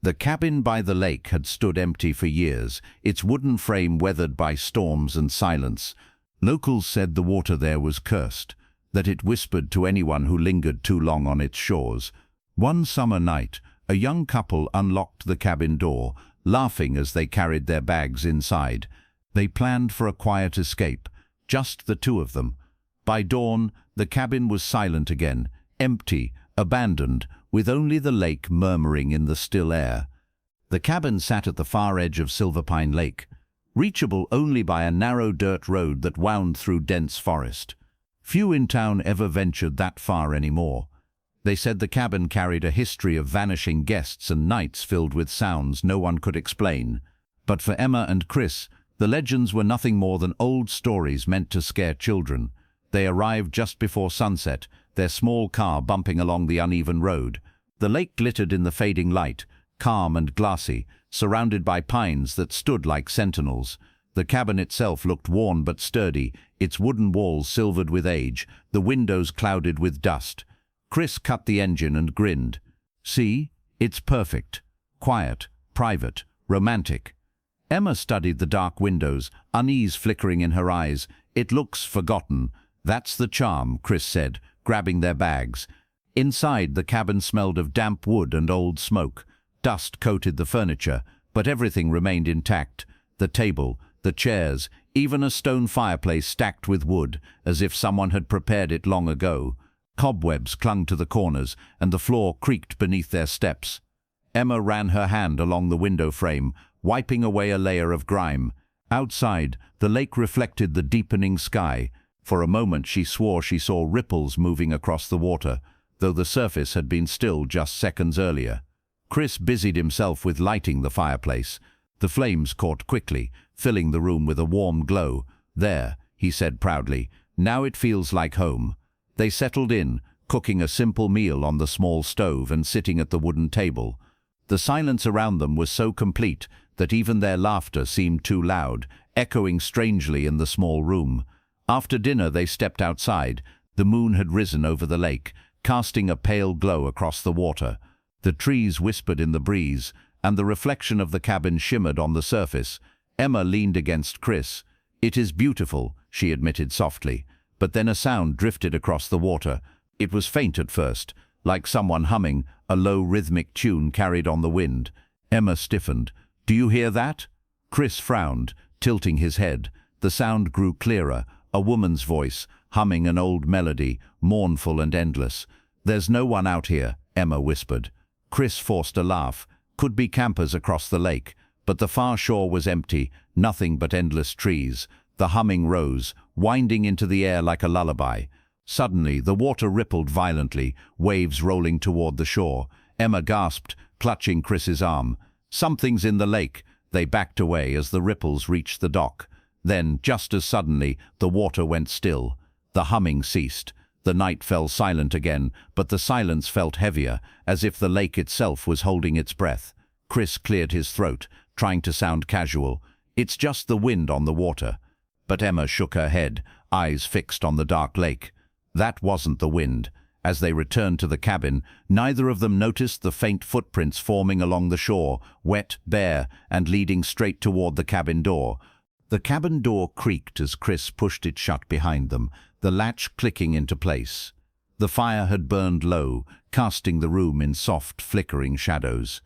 The cabin by the lake had stood empty for years, its wooden frame weathered by storms and silence. Locals said the water there was cursed, that it whispered to anyone who lingered too long on its shores. One summer night, a young couple unlocked the cabin door, laughing as they carried their bags inside. They planned for a quiet escape, just the two of them. By dawn, the cabin was silent again, empty, abandoned, with only the lake murmuring in the still air. The cabin sat at the far edge of Silverpine Lake, reachable only by a narrow dirt road that wound through dense forest. Few in town ever ventured that far anymore. They said the cabin carried a history of vanishing guests and nights filled with sounds no one could explain. But for Emma and Chris, the legends were nothing more than old stories meant to scare children. They arrived just before sunset, their small car bumping along the uneven road. The lake glittered in the fading light, calm and glassy, surrounded by pines that stood like sentinels. The cabin itself looked worn but sturdy, its wooden walls silvered with age, the windows clouded with dust. Chris cut the engine and grinned. "See? It's perfect. Quiet, private, romantic." Emma studied the dark windows, unease flickering in her eyes. "It looks forgotten." "That's the charm," Chris said, grabbing their bags. Inside, the cabin smelled of damp wood and old smoke. Dust coated the furniture, but everything remained intact. The table, the chairs, even a stone fireplace stacked with wood, as if someone had prepared it long ago. Cobwebs clung to the corners, and the floor creaked beneath their steps. Emma ran her hand along the window frame, wiping away a layer of grime. Outside, the lake reflected the deepening sky. For a moment she swore she saw ripples moving across the water, though the surface had been still just seconds earlier. Chris busied himself with lighting the fireplace. The flames caught quickly, filling the room with a warm glow. "There," he said proudly, "now it feels like home." They settled in, cooking a simple meal on the small stove and sitting at the wooden table. The silence around them was so complete that even their laughter seemed too loud, echoing strangely in the small room. After dinner they stepped outside. The moon had risen over the lake, casting a pale glow across the water. The trees whispered in the breeze, and the reflection of the cabin shimmered on the surface. Emma leaned against Chris. "It is beautiful," she admitted softly, but then a sound drifted across the water. It was faint at first, like someone humming, a low rhythmic tune carried on the wind. Emma stiffened. "Do you hear that?" Chris frowned, tilting his head. The sound grew clearer, a woman's voice, humming an old melody, mournful and endless. "There's no one out here," Emma whispered. Chris forced a laugh. Could be campers across the lake, but the far shore was empty, nothing but endless trees. The humming rose, winding into the air like a lullaby. Suddenly, the water rippled violently, waves rolling toward the shore. Emma gasped, clutching Chris's arm. "Something's in the lake." They backed away as the ripples reached the dock. Then, just as suddenly, the water went still. The humming ceased. The night fell silent again, but the silence felt heavier, as if the lake itself was holding its breath. Chris cleared his throat, trying to sound casual. "It's just the wind on the water." But Emma shook her head, eyes fixed on the dark lake. That wasn't the wind. As they returned to the cabin, neither of them noticed the faint footprints forming along the shore, wet, bare, and leading straight toward the cabin door. The cabin door creaked as Chris pushed it shut behind them, the latch clicking into place. The fire had burned low, casting the room in soft, flickering shadows.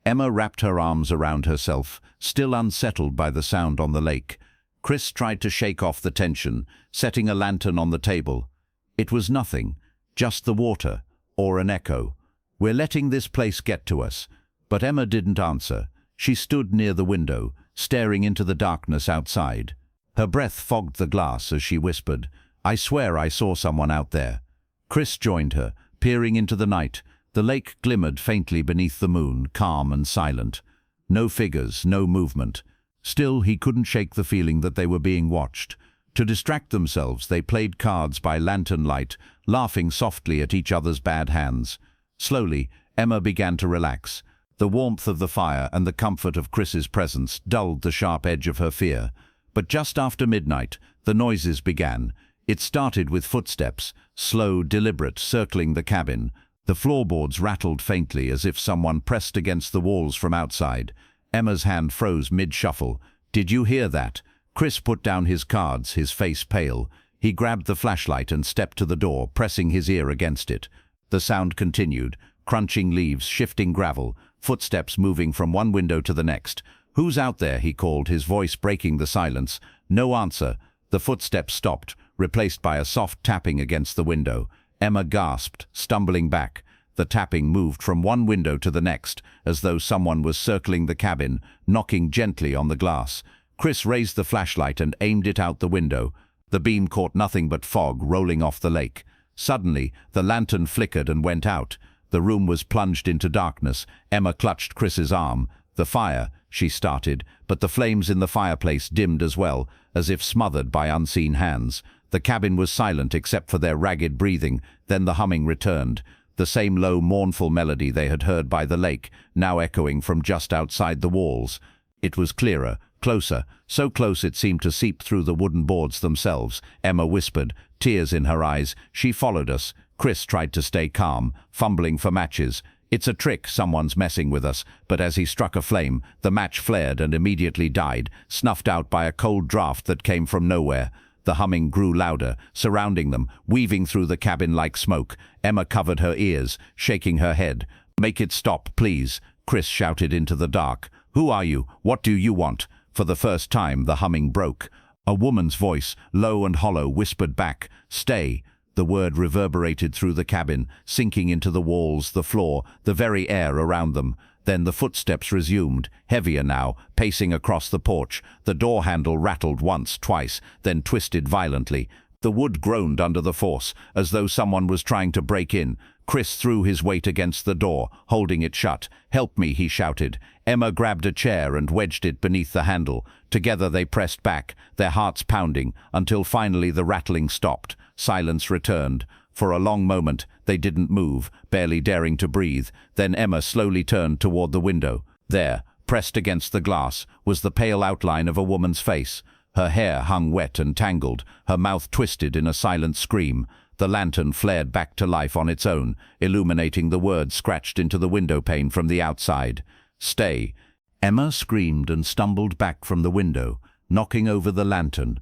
Emma wrapped her arms around herself, still unsettled by the sound on the lake. Chris tried to shake off the tension, setting a lantern on the table. It was nothing, just the water, or an echo. "We're letting this place get to us." But Emma didn't answer. She stood near the window, staring into the darkness outside. Her breath fogged the glass as she whispered, "I swear I saw someone out there." Chris joined her, peering into the night. The lake glimmered faintly beneath the moon, calm and silent. No figures, no movement. Still, he couldn't shake the feeling that they were being watched. To distract themselves, they played cards by lantern light, laughing softly at each other's bad hands. Slowly, Emma began to relax. The warmth of the fire and the comfort of Chris's presence dulled the sharp edge of her fear. But just after midnight, the noises began. It started with footsteps, slow, deliberate, circling the cabin. The floorboards rattled faintly as if someone pressed against the walls from outside. Emma's hand froze mid-shuffle. "Did you hear that?" Chris put down his cards, his face pale. He grabbed the flashlight and stepped to the door, pressing his ear against it. The sound continued, crunching leaves, shifting gravel, footsteps moving from one window to the next. "Who's out there?" he called, his voice breaking the silence. No answer. The footsteps stopped, replaced by a soft tapping against the window. Emma gasped, stumbling back. The tapping moved from one window to the next, as though someone was circling the cabin, knocking gently on the glass. Chris raised the flashlight and aimed it out the window. The beam caught nothing but fog rolling off the lake. Suddenly, the lantern flickered and went out. The room was plunged into darkness. Emma clutched Chris's arm. "The fire," she started, but the flames in the fireplace dimmed as well, as if smothered by unseen hands. The cabin was silent except for their ragged breathing. Then the humming returned. The same low, mournful melody they had heard by the lake, now echoing from just outside the walls. It was clearer, closer, so close it seemed to seep through the wooden boards themselves. Emma whispered, tears in her eyes. "She followed us." Chris tried to stay calm, fumbling for matches. "It's a trick, someone's messing with us." But as he struck a flame, the match flared and immediately died, snuffed out by a cold draft that came from nowhere. The humming grew louder, surrounding them, weaving through the cabin like smoke. Emma covered her ears, shaking her head. "Make it stop, please," Chris shouted into the dark. "Who are you? What do you want?" For the first time, the humming broke. A woman's voice, low and hollow, whispered back, "Stay." The word reverberated through the cabin, sinking into the walls, the floor, the very air around them. Then the footsteps resumed, heavier now, pacing across the porch. The door handle rattled once, twice, then twisted violently. The wood groaned under the force, as though someone was trying to break in. Chris threw his weight against the door, holding it shut. "Help me," he shouted. Emma grabbed a chair and wedged it beneath the handle. Together they pressed back, their hearts pounding, until finally the rattling stopped. Silence returned. For a long moment they didn't move, barely daring to breathe. Then Emma slowly turned toward the window. There, pressed against the glass, was the pale outline of a woman's face. Her hair hung wet and tangled, her mouth twisted in a silent scream. The lantern flared back to life on its own, illuminating the words scratched into the window pane from the outside. "Stay." Emma screamed and stumbled back from the window, knocking over the lantern.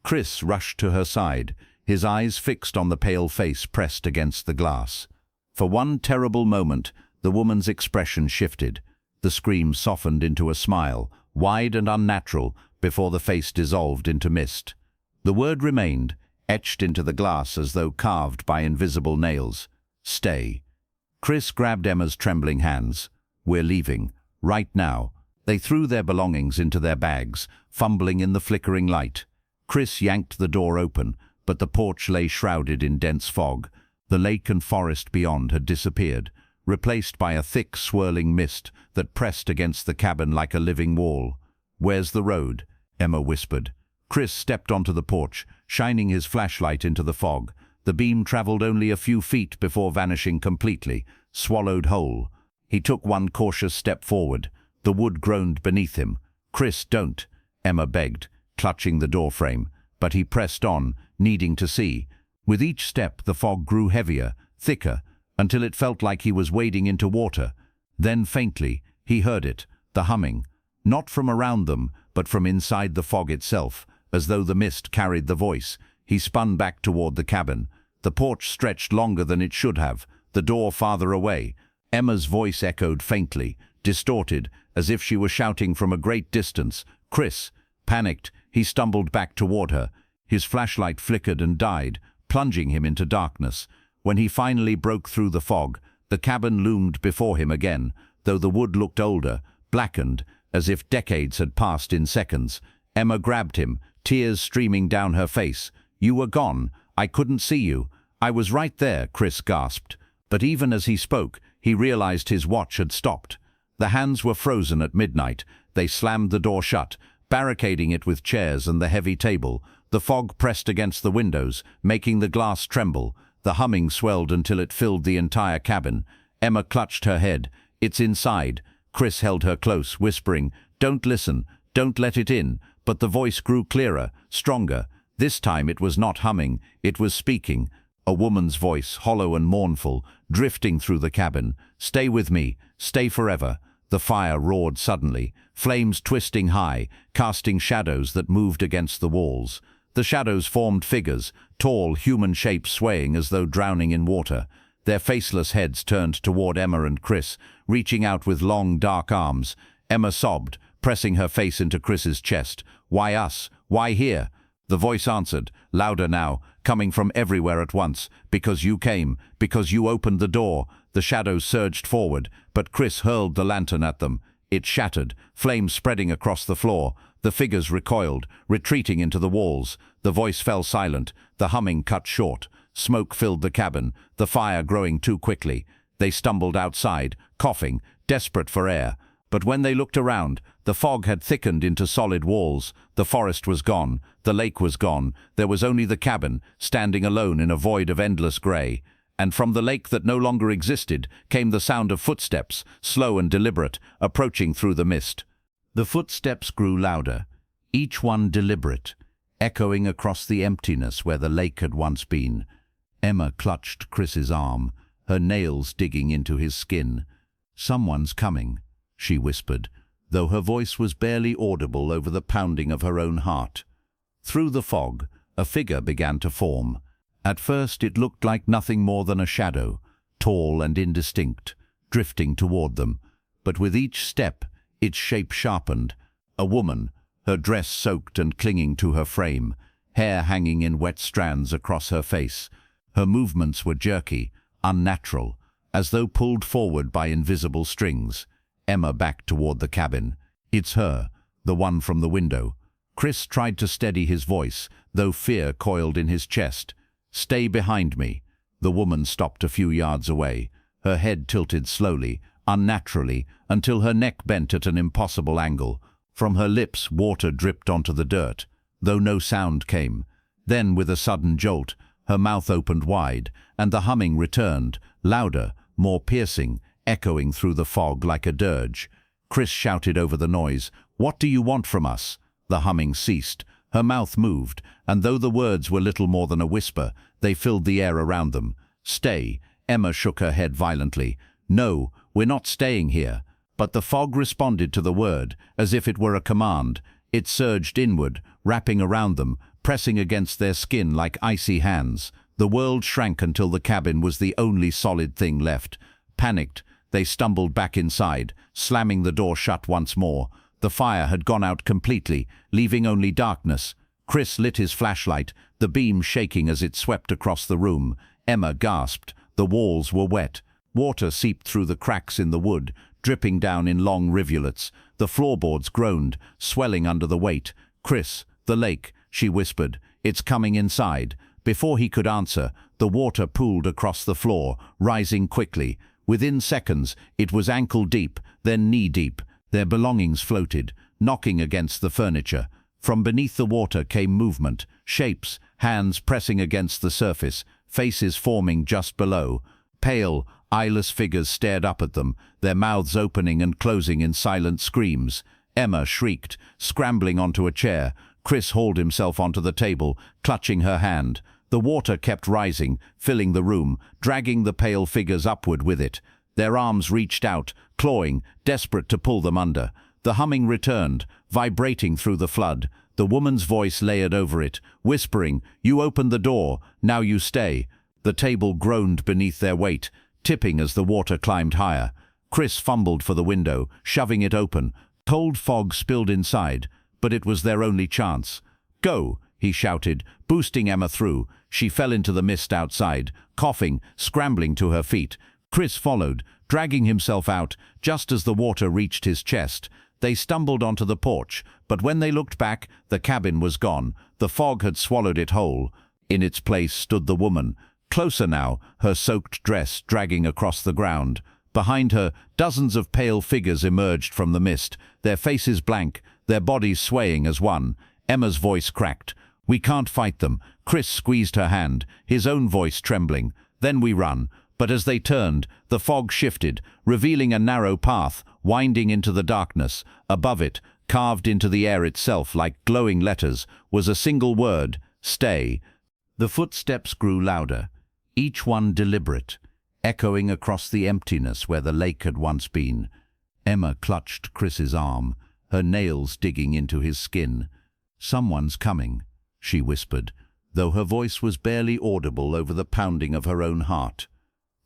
Chris rushed to her side, his eyes fixed on the pale face pressed against the glass. For one terrible moment, the woman's expression shifted. The scream softened into a smile, wide and unnatural, before the face dissolved into mist. The word remained, etched into the glass as though carved by invisible nails. "Stay." Chris grabbed Emma's trembling hands. "We're leaving. Right now." They threw their belongings into their bags, fumbling in the flickering light. Chris yanked the door open, but the porch lay shrouded in dense fog. The lake and forest beyond had disappeared, replaced by a thick, swirling mist that pressed against the cabin like a living wall. "Where's the road?" Emma whispered. Chris stepped onto the porch, shining his flashlight into the fog. The beam traveled only a few feet before vanishing completely, swallowed whole. He took one cautious step forward. The wood groaned beneath him. "Chris, don't," Emma begged, clutching the doorframe. But he pressed on, needing to see. With each step, the fog grew heavier, thicker, until it felt like he was wading into water. Then faintly, he heard it, the humming. Not from around them, but from inside the fog itself, as though the mist carried the voice. He spun back toward the cabin. The porch stretched longer than it should have, the door farther away. Emma's voice echoed faintly, distorted, as if she were shouting from a great distance. "Chris!" Panicked, he stumbled back toward her. His flashlight flickered and died, plunging him into darkness. When he finally broke through the fog, the cabin loomed before him again, though the wood looked older, blackened, as if decades had passed in seconds. Emma grabbed him, tears streaming down her face. "You were gone. I couldn't see you." "I was right there," Chris gasped. But even as he spoke, he realized his watch had stopped. The hands were frozen at midnight. They slammed the door shut, barricading it with chairs and the heavy table. The fog pressed against the windows, making the glass tremble. The humming swelled until it filled the entire cabin. Emma clutched her head. "It's inside." Chris held her close, whispering, "Don't listen. Don't let it in." But the voice grew clearer, stronger. This time it was not humming, it was speaking. A woman's voice, hollow and mournful. drifting through the cabin. "Stay with me, stay forever." The fire roared suddenly, flames twisting high, casting shadows that moved against the walls. The shadows formed figures, tall human shapes swaying as though drowning in water. Their faceless heads turned toward Emma and Chris, reaching out with long, dark arms. Emma sobbed, pressing her face into Chris's chest. "Why us? Why here?" The voice answered, louder now, coming from everywhere at once. "Because you came, because you opened the door." The shadows surged forward, but Chris hurled the lantern at them. It shattered, flames spreading across the floor. The figures recoiled, retreating into the walls. The voice fell silent, the humming cut short. Smoke filled the cabin, the fire growing too quickly. They stumbled outside, coughing, desperate for air. But when they looked around, the fog had thickened into solid walls. The forest was gone, the lake was gone. There was only the cabin, standing alone in a void of endless grey. And from the lake that no longer existed came the sound of footsteps, slow and deliberate, approaching through the mist. The footsteps grew louder, each one deliberate, echoing across the emptiness where the lake had once been. Emma clutched Chris's arm, her nails digging into his skin. "Someone's coming," she whispered, though her voice was barely audible over the pounding of her own heart. Through the fog, a figure began to form. At first it looked like nothing more than a shadow, tall and indistinct, drifting toward them. But with each step, its shape sharpened. A woman, her dress soaked and clinging to her frame, hair hanging in wet strands across her face. Her movements were jerky, unnatural, as though pulled forward by invisible strings. Emma backed toward the cabin. "It's her, the one from the window." Chris tried to steady his voice, though fear coiled in his chest. "Stay behind me." The woman stopped a few yards away. Her head tilted slowly, unnaturally, until her neck bent at an impossible angle. From her lips, water dripped onto the dirt, though no sound came. Then, with a sudden jolt, her mouth opened wide, and the humming returned, louder, more piercing, echoing through the fog like a dirge. Chris shouted over the noise, "What do you want from us?" The humming ceased. Her mouth moved, and though the words were little more than a whisper, they filled the air around them. "Stay." Emma shook her head violently. "No, we're not staying here." But the fog responded to the word, as if it were a command. It surged inward, wrapping around them, pressing against their skin like icy hands. The world shrank until the cabin was the only solid thing left. Panicked, they stumbled back inside, slamming the door shut once more. The fire had gone out completely, leaving only darkness. Chris lit his flashlight, the beam shaking as it swept across the room. Emma gasped. The walls were wet. Water seeped through the cracks in the wood, dripping down in long rivulets. The floorboards groaned, swelling under the weight. "Chris, the lake," she whispered. "It's coming inside." Before he could answer, the water pooled across the floor, rising quickly. Within seconds, it was ankle-deep, then knee-deep. Their belongings floated, knocking against the furniture. From beneath the water came movement, shapes, hands pressing against the surface, faces forming just below. Pale, eyeless figures stared up at them, their mouths opening and closing in silent screams. Emma shrieked, scrambling onto a chair. Chris hauled himself onto the table, clutching her hand. The water kept rising, filling the room, dragging the pale figures upward with it. Their arms reached out, clawing, desperate to pull them under. The humming returned, vibrating through the flood. The woman's voice layered over it, whispering, "You opened the door, now you stay." The table groaned beneath their weight, tipping as the water climbed higher. Chris fumbled for the window, shoving it open. Cold fog spilled inside, but it was their only chance. "Go!" he shouted, boosting Emma through. She fell into the mist outside, coughing, scrambling to her feet. Chris followed, dragging himself out just as the water reached his chest. They stumbled onto the porch, but when they looked back, the cabin was gone. The fog had swallowed it whole. In its place stood the woman, closer now, her soaked dress dragging across the ground. Behind her, dozens of pale figures emerged from the mist, their faces blank, their bodies swaying as one. Emma's voice cracked. "We can't fight them." Chris squeezed her hand, his own voice trembling. "Then we run." But as they turned, the fog shifted, revealing a narrow path, winding into the darkness. Above it, carved into the air itself like glowing letters, was a single word: "Stay." The footsteps grew louder, each one deliberate, echoing across the emptiness where the lake had once been. Emma clutched Chris's arm, her nails digging into his skin. "Someone's coming," she whispered, though her voice was barely audible over the pounding of her own heart.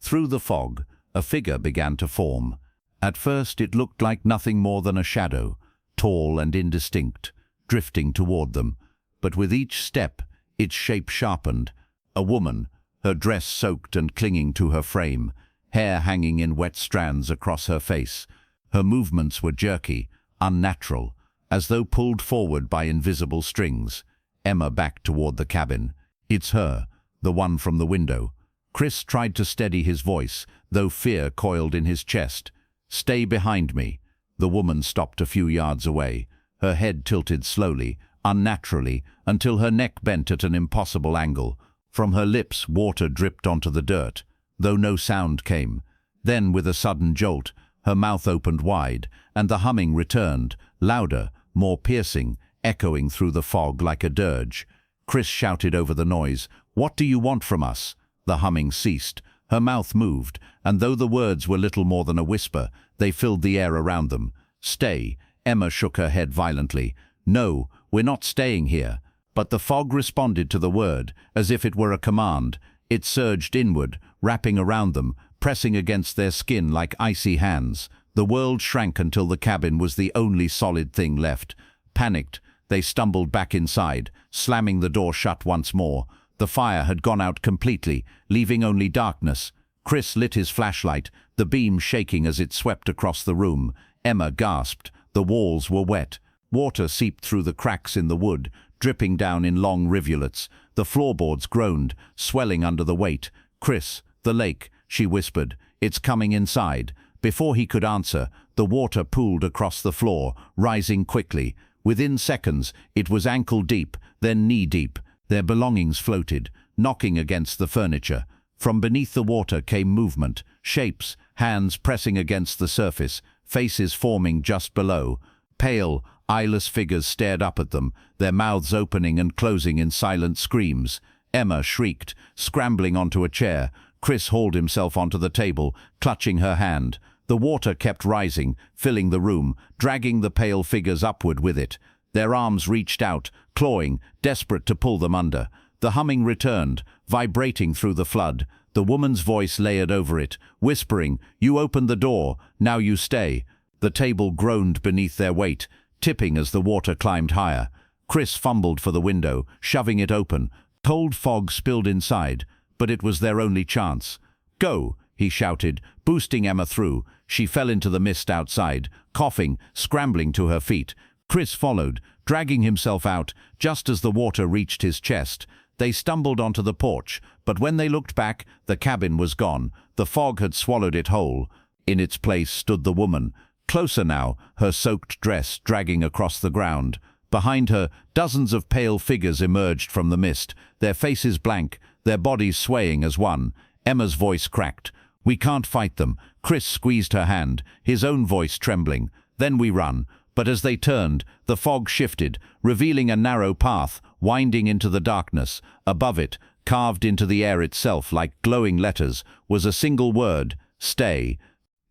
Through the fog, a figure began to form. At first it looked like nothing more than a shadow, tall and indistinct, drifting toward them. But with each step, its shape sharpened. A woman, her dress soaked and clinging to her frame, hair hanging in wet strands across her face. Her movements were jerky, unnatural, as though pulled forward by invisible strings. Emma backed toward the cabin. "It's her, the one from the window." Chris tried to steady his voice, though fear coiled in his chest. "Stay behind me." The woman stopped a few yards away. Her head tilted slowly, unnaturally, until her neck bent at an impossible angle. From her lips, water dripped onto the dirt, though no sound came. Then, with a sudden jolt, her mouth opened wide, and the humming returned, louder, more piercing, echoing through the fog like a dirge. Chris shouted over the noise, "What do you want from us?" The humming ceased. Her mouth moved, and though the words were little more than a whisper, they filled the air around them. "Stay." Emma shook her head violently. "No, we're not staying here." But the fog responded to the word, as if it were a command. It surged inward, wrapping around them, pressing against their skin like icy hands. The world shrank until the cabin was the only solid thing left. Panicked, they stumbled back inside, slamming the door shut once more. The fire had gone out completely, leaving only darkness. Chris lit his flashlight, the beam shaking as it swept across the room. Emma gasped. The walls were wet. Water seeped through the cracks in the wood, dripping down in long rivulets. The floorboards groaned, swelling under the weight. "Chris, the lake," she whispered. "It's coming inside." Before he could answer, the water pooled across the floor, rising quickly. Within seconds, it was ankle-deep, then knee-deep. Their belongings floated, knocking against the furniture. From beneath the water came movement, shapes, hands pressing against the surface, faces forming just below. Pale, eyeless figures stared up at them, their mouths opening and closing in silent screams. Emma shrieked, scrambling onto a chair. Chris hauled himself onto the table, clutching her hand. The water kept rising, filling the room, dragging the pale figures upward with it. Their arms reached out, clawing, desperate to pull them under. The humming returned, vibrating through the flood. The woman's voice layered over it, whispering, "You opened the door, now you stay." The table groaned beneath their weight, tipping as the water climbed higher. Chris fumbled for the window, shoving it open. Cold fog spilled inside, but it was their only chance. "Go!" he shouted, boosting Emma through. She fell into the mist outside, coughing, scrambling to her feet. Chris followed, dragging himself out just as the water reached his chest. They stumbled onto the porch, but when they looked back, the cabin was gone. The fog had swallowed it whole. In its place stood the woman, closer now, her soaked dress dragging across the ground. Behind her, dozens of pale figures emerged from the mist, their faces blank, their bodies swaying as one. Emma's voice cracked. "We can't fight them." Chris squeezed her hand, his own voice trembling. "Then we run." But as they turned, the fog shifted, revealing a narrow path, winding into the darkness. Above it, carved into the air itself like glowing letters, was a single word: "Stay."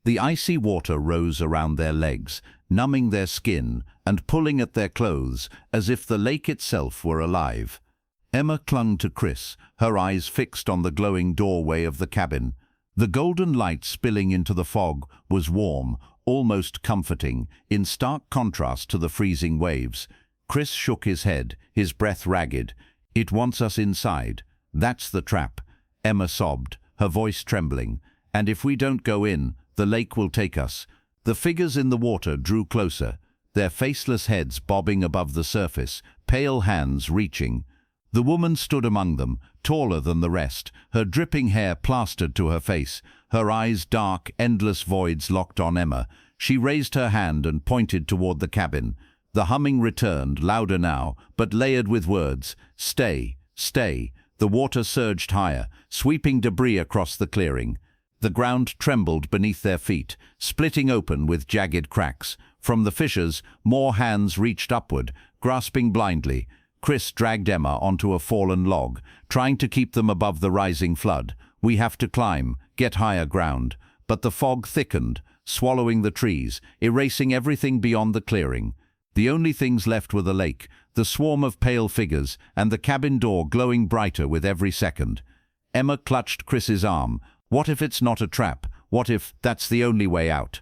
The icy water rose around their legs, numbing their skin and pulling at their clothes as if the lake itself were alive. Emma clung to Chris, her eyes fixed on the glowing doorway of the cabin. The golden light spilling into the fog was warm, almost comforting, in stark contrast to the freezing waves. Chris shook his head, his breath ragged. "It wants us inside. That's the trap." Emma sobbed, her voice trembling. "And if we don't go in, the lake will take us." The figures in the water drew closer, their faceless heads bobbing above the surface, pale hands reaching. The woman stood among them, taller than the rest, her dripping hair plastered to her face, her eyes dark, endless voids locked on Emma. She raised her hand and pointed toward the cabin. The humming returned, louder now, but layered with words. "Stay, stay." The water surged higher, sweeping debris across the clearing. The ground trembled beneath their feet, splitting open with jagged cracks. From the fissures, more hands reached upward, grasping blindly. Chris dragged Emma onto a fallen log, trying to keep them above the rising flood. We have to climb, get higher ground. But the fog thickened, swallowing the trees, erasing everything beyond the clearing. The only things left were the lake, the swarm of pale figures, and the cabin door glowing brighter with every second. Emma clutched Chris's arm. What if it's not a trap? What if that's the only way out?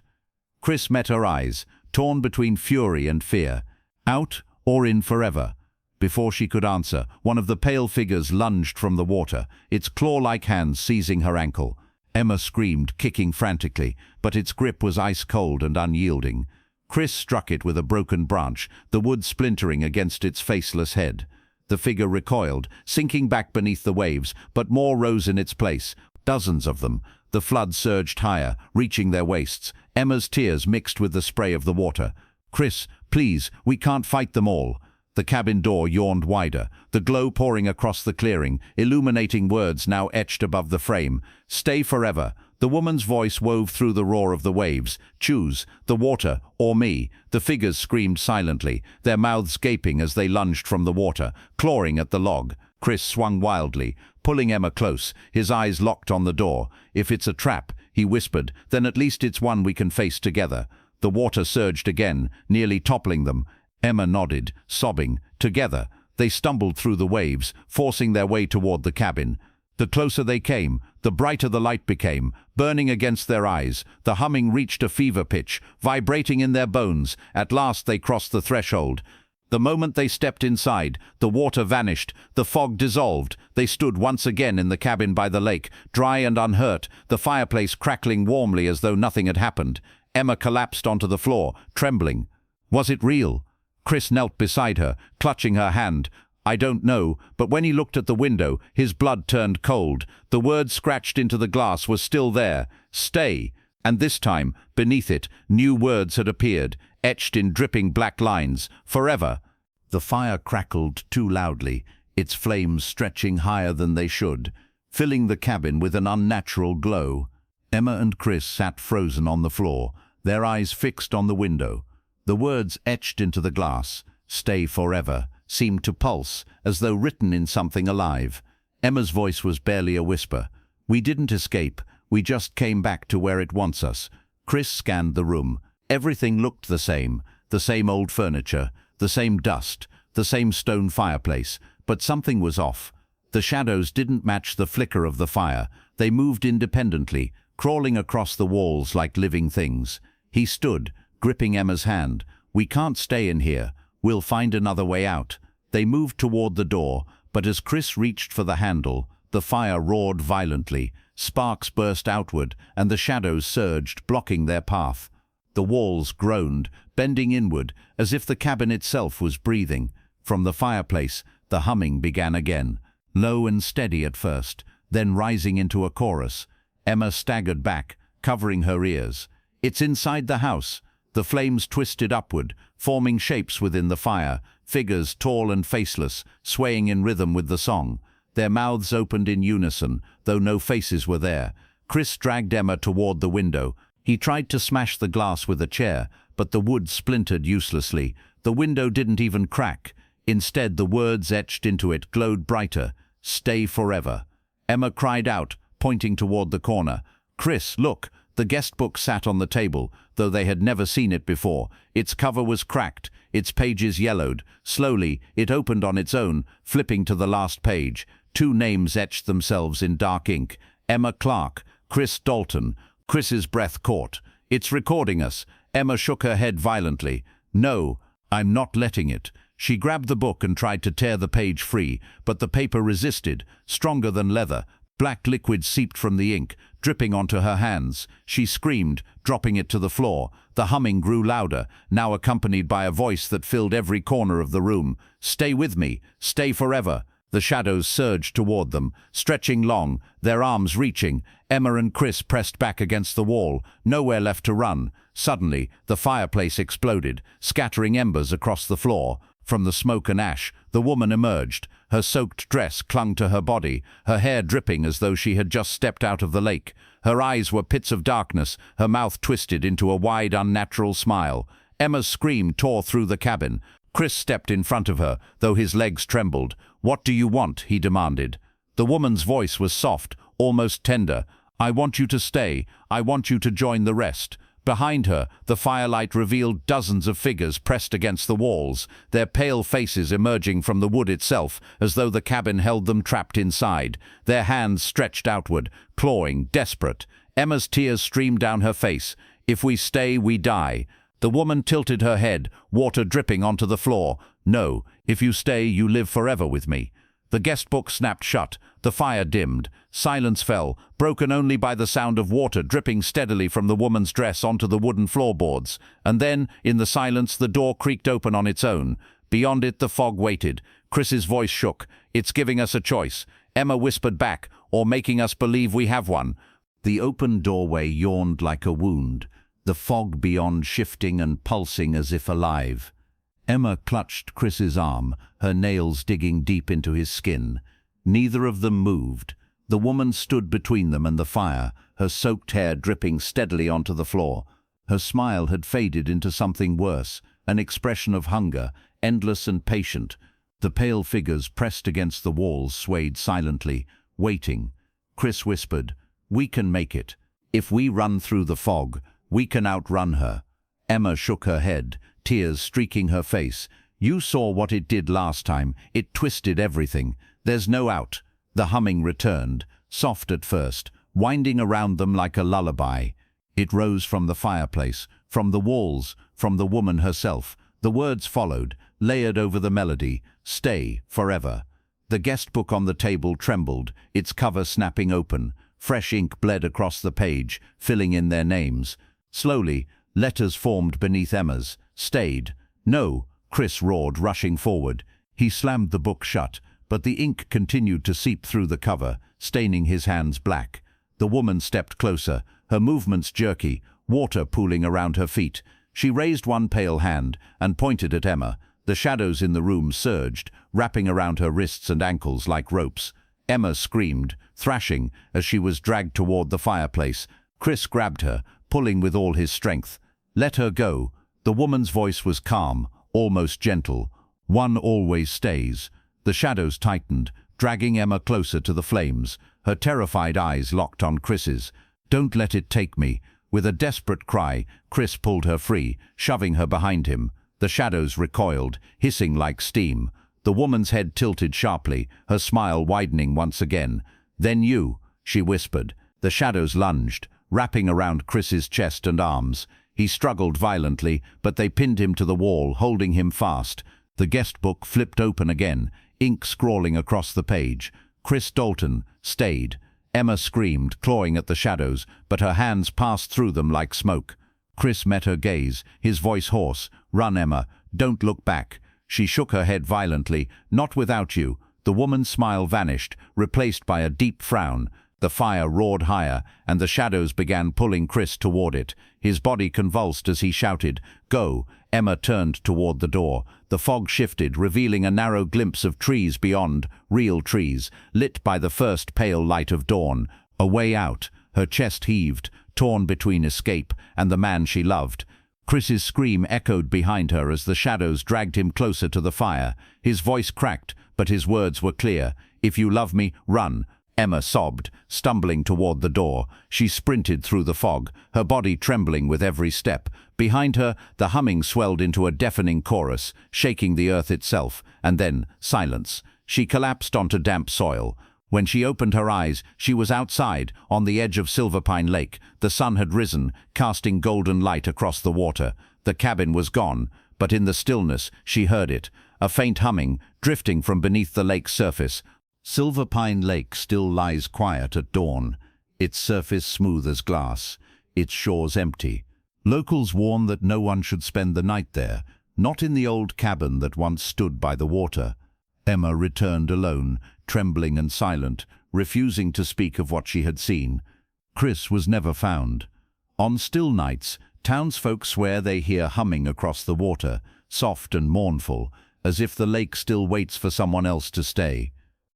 Chris met her eyes, torn between fury and fear. Out or in forever? Before she could answer, one of the pale figures lunged from the water, its claw-like hands seizing her ankle. Emma screamed, kicking frantically, but its grip was ice-cold and unyielding. Chris struck it with a broken branch, the wood splintering against its faceless head. The figure recoiled, sinking back beneath the waves, but more rose in its place. Dozens of them. The flood surged higher, reaching their waists. Emma's tears mixed with the spray of the water. "Chris, please, we can't fight them all." The cabin door yawned wider, the glow pouring across the clearing, illuminating words now etched above the frame. "Stay forever." The woman's voice wove through the roar of the waves. "Choose, the water or me." The figures screamed silently, their mouths gaping as they lunged from the water, clawing at the log. Chris swung wildly, pulling Emma close, his eyes locked on the door. "If it's a trap," he whispered, "then at least it's one we can face together." The water surged again, nearly toppling them. Emma nodded, sobbing. Together, they stumbled through the waves, forcing their way toward the cabin. The closer they came, the brighter the light became, burning against their eyes. The humming reached a fever pitch, vibrating in their bones. At last they crossed the threshold. The moment they stepped inside, the water vanished, the fog dissolved. They stood once again in the cabin by the lake, dry and unhurt, the fireplace crackling warmly as though nothing had happened. Emma collapsed onto the floor, trembling. Was it real? Chris knelt beside her, clutching her hand. "I don't know," but when he looked at the window, his blood turned cold. The word scratched into the glass was still there. "Stay." And this time, beneath it, new words had appeared, etched in dripping black lines. "Forever." The fire crackled too loudly, its flames stretching higher than they should, filling the cabin with an unnatural glow. Emma and Chris sat frozen on the floor, their eyes fixed on the window. The words etched into the glass, "Stay forever," seemed to pulse, as though written in something alive. Emma's voice was barely a whisper. "We didn't escape, we just came back to where it wants us." Chris scanned the room. Everything looked the same old furniture, the same dust, the same stone fireplace, but something was off. The shadows didn't match the flicker of the fire. They moved independently, crawling across the walls like living things. He stood, gripping Emma's hand. "We can't stay in here. We'll find another way out." They moved toward the door, but as Chris reached for the handle, the fire roared violently. Sparks burst outward, and the shadows surged, blocking their path. The walls groaned, bending inward, as if the cabin itself was breathing. From the fireplace, the humming began again, low and steady at first, then rising into a chorus. Emma staggered back, covering her ears. "It's inside the house." The flames twisted upward, forming shapes within the fire, figures tall and faceless, swaying in rhythm with the song. Their mouths opened in unison, though no faces were there. Chris dragged Emma toward the window. He tried to smash the glass with a chair, but the wood splintered uselessly. The window didn't even crack. Instead, the words etched into it glowed brighter. "Stay forever." Emma cried out, pointing toward the corner. "Chris, look!" The guest book sat on the table, though they had never seen it before. Its cover was cracked, its pages yellowed. Slowly, it opened on its own, flipping to the last page. Two names etched themselves in dark ink. Emma Clark, Chris Dalton. Chris's breath caught. "It's recording us." Emma shook her head violently. "No, I'm not letting it." She grabbed the book and tried to tear the page free, but the paper resisted, stronger than leather. Black liquid seeped from the ink, dripping onto her hands. She screamed, dropping it to the floor. The humming grew louder, now accompanied by a voice that filled every corner of the room. "Stay with me. Stay forever." The shadows surged toward them, stretching long, their arms reaching. Emma and Chris pressed back against the wall, nowhere left to run. Suddenly, the fireplace exploded, scattering embers across the floor. From the smoke and ash, the woman emerged. Her soaked dress clung to her body, her hair dripping as though she had just stepped out of the lake. Her eyes were pits of darkness, her mouth twisted into a wide, unnatural smile. Emma's scream tore through the cabin. Chris stepped in front of her, though his legs trembled. "What do you want?" he demanded. The woman's voice was soft, almost tender. "I want you to stay. I want you to join the rest." Behind her, the firelight revealed dozens of figures pressed against the walls, their pale faces emerging from the wood itself, as though the cabin held them trapped inside, their hands stretched outward, clawing, desperate. Emma's tears streamed down her face. "If we stay, we die." The woman tilted her head, water dripping onto the floor. "No, if you stay, you live forever with me." The guest book snapped shut, the fire dimmed, silence fell, broken only by the sound of water dripping steadily from the woman's dress onto the wooden floorboards. And then, in the silence, the door creaked open on its own. Beyond it, the fog waited. Chris's voice shook. "It's giving us a choice," Emma whispered back, "or making us believe we have one." The open doorway yawned like a wound, the fog beyond shifting and pulsing as if alive. Emma clutched Chris's arm, her nails digging deep into his skin. Neither of them moved. The woman stood between them and the fire, her soaked hair dripping steadily onto the floor. Her smile had faded into something worse, an expression of hunger, endless and patient. The pale figures pressed against the walls swayed silently, waiting. Chris whispered, "We can make it. If we run through the fog, we can outrun her." Emma shook her head, tears streaking her face. "You saw what it did last time. It twisted everything. There's no out." The humming returned, soft at first, winding around them like a lullaby. It rose from the fireplace, from the walls, from the woman herself. The words followed, layered over the melody, "Stay, forever." The guest book on the table trembled, its cover snapping open. Fresh ink bled across the page, filling in their names. Slowly, letters formed beneath Emma's. "Stayed." "No," Chris roared, rushing forward. He slammed the book shut, but the ink continued to seep through the cover, staining his hands black. The woman stepped closer, her movements jerky, water pooling around her feet. She raised one pale hand and pointed at Emma. The shadows in the room surged, wrapping around her wrists and ankles like ropes. Emma screamed, thrashing, as she was dragged toward the fireplace. Chris grabbed her, pulling with all his strength. "Let her go." The woman's voice was calm, almost gentle. "One always stays." The shadows tightened, dragging Emma closer to the flames, her terrified eyes locked on Chris's. "Don't let it take me." With a desperate cry, Chris pulled her free, shoving her behind him. The shadows recoiled, hissing like steam. The woman's head tilted sharply, her smile widening once again. "Then you," she whispered. The shadows lunged, wrapping around Chris's chest and arms. He struggled violently, but they pinned him to the wall, holding him fast. The guest book flipped open again, ink scrawling across the page. "Chris Dalton, stayed." Emma screamed, clawing at the shadows, but her hands passed through them like smoke. Chris met her gaze, his voice hoarse. "Run, Emma. Don't look back." She shook her head violently. "Not without you." The woman's smile vanished, replaced by a deep frown. The fire roared higher, and the shadows began pulling Chris toward it. His body convulsed as he shouted, "Go!" Emma turned toward the door. The fog shifted, revealing a narrow glimpse of trees beyond, real trees, lit by the first pale light of dawn. A way out. Her chest heaved, torn between escape and the man she loved. Chris's scream echoed behind her as the shadows dragged him closer to the fire. His voice cracked, but his words were clear. "If you love me, run." Emma sobbed, stumbling toward the door. She sprinted through the fog, her body trembling with every step. Behind her, the humming swelled into a deafening chorus, shaking the earth itself, and then silence. She collapsed onto damp soil. When she opened her eyes, she was outside, on the edge of Silverpine Lake. The sun had risen, casting golden light across the water. The cabin was gone, but in the stillness she heard it, a faint humming, drifting from beneath the lake's surface. Silverpine Lake still lies quiet at dawn, its surface smooth as glass, its shores empty. Locals warn that no one should spend the night there, not in the old cabin that once stood by the water. Emma returned alone, trembling and silent, refusing to speak of what she had seen. Chris was never found. On still nights, townsfolk swear they hear humming across the water, soft and mournful, as if the lake still waits for someone else to stay.